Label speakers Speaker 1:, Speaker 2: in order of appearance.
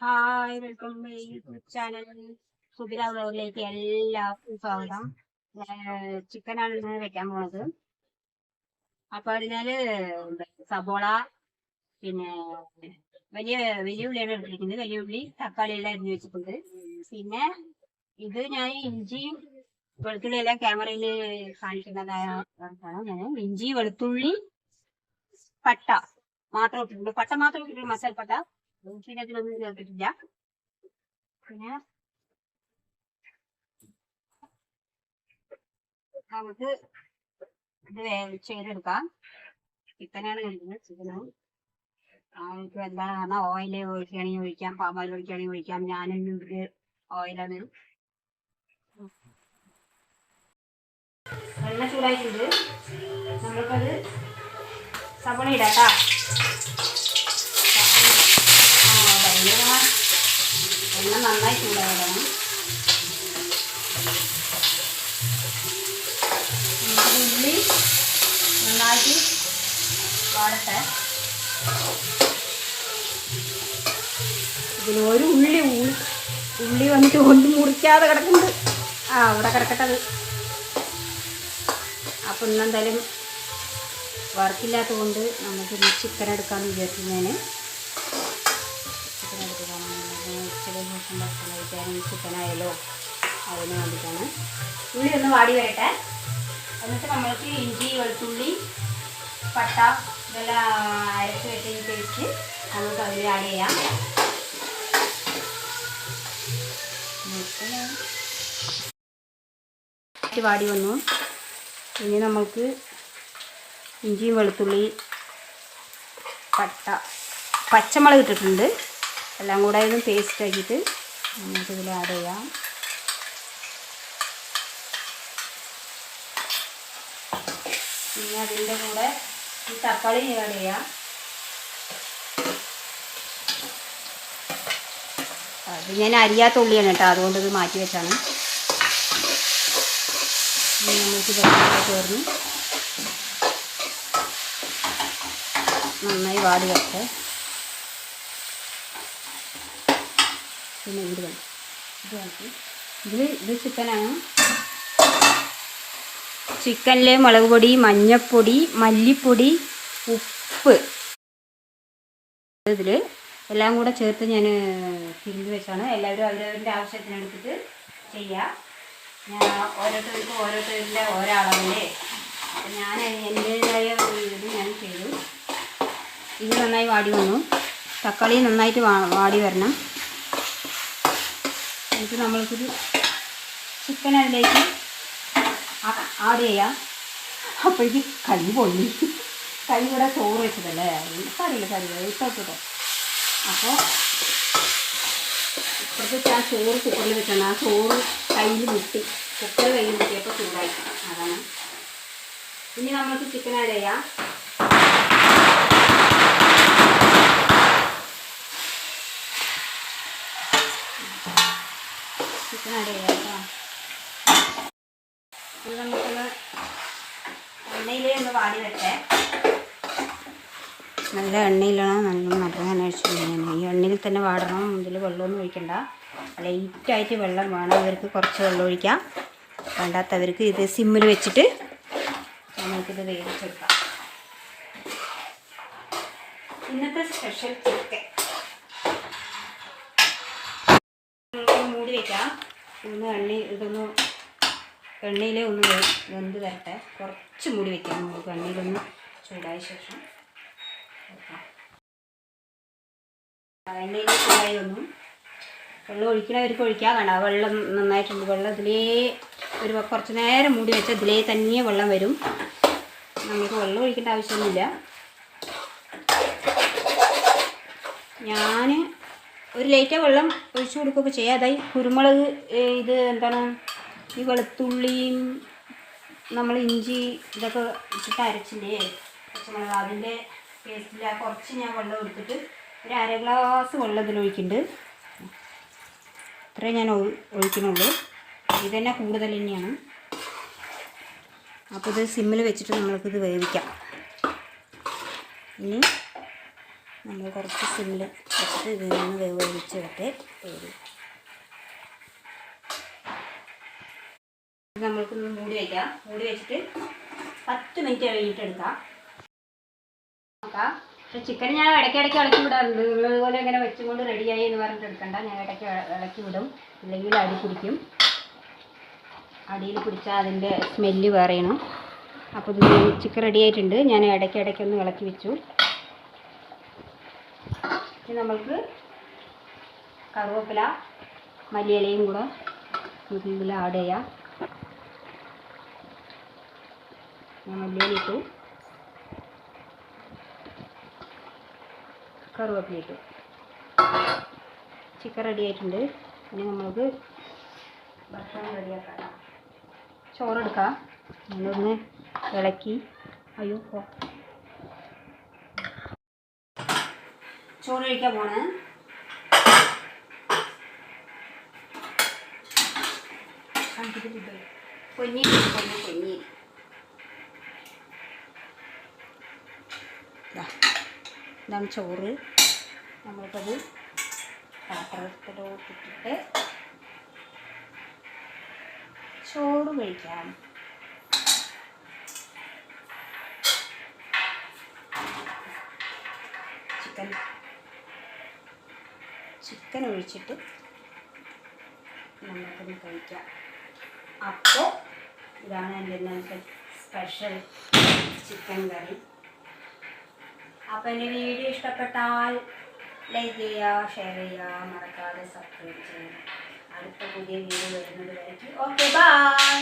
Speaker 1: Hi welcome my YouTube channel Subira വ്ലോഗിലേക്ക് എല്ലാവർക്കും സ്വാഗതം. ചിക്കനാണ് ഇന്ന് വെക്കാൻ പോകുന്നത്. അപ്പൊ അതിനാല് സബോള, പിന്നെ വലിയ വലിയ ഉള്ളിയാണ് എടുത്തിരിക്കുന്നത്. വലിയ ഉള്ളി, തക്കാളി എല്ലാം അരിഞ്ഞു വെച്ചിട്ടുണ്ട്. പിന്നെ ഇത് ഞാൻ ഇഞ്ചിയും വെളുത്തുള്ളി എല്ലാം ക്യാമറയിൽ കാണിക്കുന്നതാണ്. ഞാൻ ഇഞ്ചി, വെളുത്തുള്ളി, പട്ട മാത്രം ഇട്ടിട്ടുണ്ട്. പട്ട മാത്രം ഇട്ടിട്ടുണ്ട്, മസാല പട്ട. പിന്നെ അതിലൊന്നും ചേർത്തിട്ടില്ല. പിന്നെ നമുക്ക് ഇത് ചെയ്തെടുക്കാം. ചിക്കനാണ് കഴിക്കുന്നത്. ചിക്കനും നമുക്ക് എന്താണ് ഓയില് ഒഴിക്കുകയാണെങ്കിൽ ഒഴിക്കാം, പാൽ ഒഴിക്കുകയാണെങ്കിൽ ഒഴിക്കാം. ഞാനും ഇത് ഓയിലാണ്. എണ്ണ ചൂടായിട്ടുണ്ട്. നമ്മൾക്കത് സവോള ഇടാട്ടാ. എണ്ണ നന്നായി ചൂടായിടണം. ഉള്ളി നന്നായിട്ട് വാടട്ടെ. ഇതിൽ ഒരു ഉള്ളി വന്നിട്ട് ഒന്നും മുറിക്കാതെ കിടക്കുന്നുണ്ട്. അവിടെ കിടക്കട്ടത്. അപ്പം ഇന്നെന്തായാലും വർക്കില്ലാത്തത് കൊണ്ട് നമുക്ക് ചിക്കൻ എടുക്കാമെന്ന് വിചാരിച്ചു. ഞാൻ ചിക്കൻ എടുക്കുകയാണ്. ചില ദിവസം ഭക്ഷണം കഴിക്കാനും ചിക്കനായാലോ അതിന് വേണ്ടിയിട്ടാണ്. ഉള്ളി ഒന്ന് വാടി വരട്ടെ. എന്നിട്ട് നമ്മൾക്ക് ഇഞ്ചി, വെളുത്തുള്ളി, പട്ട ഇതെല്ലാം അരച്ച് വെച്ച് പേസ്റ്റ് നമുക്ക് അതിൽ ആഡ് ചെയ്യാം. വാടി വന്നു. ഇനി നമ്മൾക്ക് ഇഞ്ചിയും വെളുത്തുള്ളി, പട്ട, പച്ചമുളക് ഇട്ടിട്ടുണ്ട്. എല്ലാം കൂടെ ഒന്ന് പേസ്റ്റ് ആക്കിയിട്ട് നമുക്കിതിൽ ആഡ് ചെയ്യാം. പിന്നെ അതിൻ്റെ കൂടെ ഈ തക്കാളി ആഡ് ചെയ്യാം. അത് ഞാൻ അരിയാത്ത ഉള്ളിയാണ് കേട്ടോ, അതുകൊണ്ട് ഇത് മാറ്റി വെച്ചാണ്. നമുക്ക് വെള്ളമൊക്കെ ചേർന്ന് നന്നായി വാടി വെച്ചേ. പിന്നെ ഇത് ചിക്കനാണ്. ചിക്കനിൽ മുളക് പൊടി, മഞ്ഞൾപ്പൊടി, മല്ലിപ്പൊടി, ഉപ്പ് ഇതിൽ എല്ലാം കൂടെ ചേർത്ത് ഞാൻ തിരുമ്പി വെച്ചാണ്. എല്ലാവരും അവരവരുടെ ആവശ്യത്തിനെടുത്തിട്ട് ചെയ്യുക. ഞാൻ ഓരോരുത്തരുടെ ഓരോ അളവില്ലേ. അപ്പം ഞാൻ എൻ്റേതായ ഇത് ഞാൻ ചെയ്തു. ഇത് നന്നായി വാടി വന്നു. തക്കാളി നന്നായിട്ട് വാടി വരണം. എന്നിട്ട് നമ്മൾക്കൊരു ചിക്കൻ അതിലേക്ക് ആഡ് ചെയ്യാം. അപ്പോഴേക്ക് കൈ പൊള്ളി. കൈ കൂടെ ചോറ് വെച്ചതല്ലേ, കറിയില്ല ഇട്ടോ. അപ്പോൾ ഇപ്പുറത്ത് ഞാൻ ചോറ് കുക്കറിൽ വെച്ചാണ്. ആ ചോറ് കയ്യിൽ മുട്ടി, കുക്കർ കയ്യിൽ മുട്ടിയപ്പോൾ ചൂടായി. അതാണ്. ഇനി നമ്മൾക്ക് ചിക്കൻ ആഡ് ചെയ്യാം. ചിക്കൻ ആഡ് ചെയ്യാം കേട്ടോ. ഇത് നമുക്കൊന്ന് എണ്ണയിലേ ഒന്ന് വാടി വെച്ചേ. നല്ല എണ്ണയിലാണ് നല്ല അന്വേഷിച്ചു. ഈ എണ്ണയിൽ തന്നെ വാടണം. ഇതിൽ വെള്ളമൊന്നും ഒഴിക്കണ്ട. ലൈറ്റായിട്ട് വെള്ളം വേണവർക്ക് കുറച്ച് വെള്ളം ഒഴിക്കാം. വേണ്ടാത്തവർക്ക് ഇത് സിമ്മിൽ വെച്ചിട്ട് നമുക്കിത് വേവിച്ചെടുക്കാം. ഇന്നത്തെ സ്പെഷ്യൽ ചിക്കൻ മൂടി വയ്ക്കാം. ഇതൊന്ന് എണ്ണയിൽ ഒന്ന് വെന്ത് തരട്ടെ. കുറച്ച് മൂടി വയ്ക്കാം. നമുക്ക് എണ്ണയിലൊന്ന് ചൂടായ ശേഷം എണ്ണയിൽ ചൂടായി ഒന്നും വെള്ളം ഒഴിക്കണവർക്ക് ഒഴിക്കാം. വേണ്ട, വെള്ളം നന്നായിട്ടുണ്ട്. വെള്ളം ഇതിലേ കുറച്ച് നേരം മൂടി വെച്ചാൽ ഇതിലേ തന്നെ വെള്ളം വരും. നമുക്ക് വെള്ളം ഒഴിക്കേണ്ട ആവശ്യമൊന്നുമില്ല. ഞാൻ ഒരു ലൈറ്റ് വെള്ളം ഒഴിച്ചു കൊടുക്കുകയൊക്കെ ചെയ്യാം. അതായി കുരുമുളക്, ഇത് എന്താണ്, ഈ വെളുത്തുള്ളിയും നമ്മൾ ഇഞ്ചി ഇതൊക്കെ ഇട്ടിട്ട് അരച്ചില്ലേ പച്ചമുളക്, അതിൻ്റെ പേസ്റ്റിൽ കുറച്ച് ഞാൻ വെള്ളം എടുത്തിട്ട് ഒരു അര ഗ്ലാസ് വെള്ളം ഇതിലൊഴിക്കുന്നുണ്ട്. ഇത്രയും ഞാൻ ഒഴിക്കണുള്ളൂ. ഇതന്നെ കൂടുതൽ തന്നെയാണ്. അപ്പോൾ ഇത് സിമ്മിൽ വെച്ചിട്ട് നമ്മൾക്കിത് വേവിക്കാം. ഇനി നമ്മൾ കുറച്ച് സിമ്മിൽ വെച്ചിട്ട് ഇതിൽ നിന്ന് വേവിച്ചെടുത്ത് വരും. നമ്മൾക്ക് മൂടി വയ്ക്കാം. മൂടി വെച്ചിട്ട് 10 മിനിറ്റ് കഴിഞ്ഞിട്ട് എടുക്കാം. നോക്കാം. പക്ഷേ ചിക്കൻ ഞാൻ ഇടയ്ക്കിടയ്ക്ക് ഇളക്കി വിടാറുണ്ട്. നിങ്ങളിതുപോലെ ഇങ്ങനെ വെച്ചുകൊണ്ട് റെഡിയായി എന്ന് പറഞ്ഞിട്ട് എടുക്കണ്ട. ഞാൻ ഇടയ്ക്ക് ഇളക്കി വിടും, ഇല്ലെങ്കിൽ അടി പിടിക്കും. അടിയിൽ പിടിച്ചാൽ അതിൻ്റെ സ്മെല്ല് വേറെയാണ്. അപ്പോൾ ഇത് ചിക്കൻ റെഡി ആയിട്ടുണ്ട്. ഞാൻ ഇടയ്ക്കൊന്ന് ഇളക്കി വെച്ചു. ഇനി നമ്മൾക്ക് കറുവേപ്പില മല്ലിയിലയും കൂടെ ഇതിൽ ആഡ് ചെയ്യാം. ഞാൻ മല്ലിയില ഇട്ടു, കറുവേപ്പില ഇട്ടു. ചിക്കൻ റെഡി ആയിട്ടുണ്ട്. ഇനി നമ്മൾക്ക് ഭക്ഷണം റെഡിയാക്കാം. ചോറെടുക്കാം. നമ്മളൊന്ന് ഇളക്കി. അയ്യോ, ചോറ് കഴിക്കാൻ പോണ്. പൊന്നി ഇതാണ് ചോറ്. നമ്മൾക്കത് പാത്രത്തിലോട്ടിട്ടിട്ട് ചോറ് കഴിക്കാം. ചിക്കൻ ഒഴിച്ചിട്ട് നമുക്കത് കഴിക്കാം. അപ്പോൾ ഇതാണ് എൻ്റെ ഇന്നത്തെ സ്പെഷ്യൽ ചിക്കൻ കറി. അപ്പോൾ എൻ്റെ വീഡിയോ ഇഷ്ടപ്പെട്ടാൽ ലൈക്ക് ചെയ്യുക, ഷെയർ ചെയ്യുക, മറക്കാതെ സബ്സ്ക്രൈബ് ചെയ്യുക. അടുത്ത പുതിയ വീഡിയോ വരുന്നത് വരയ്ക്ക്. Okay, by.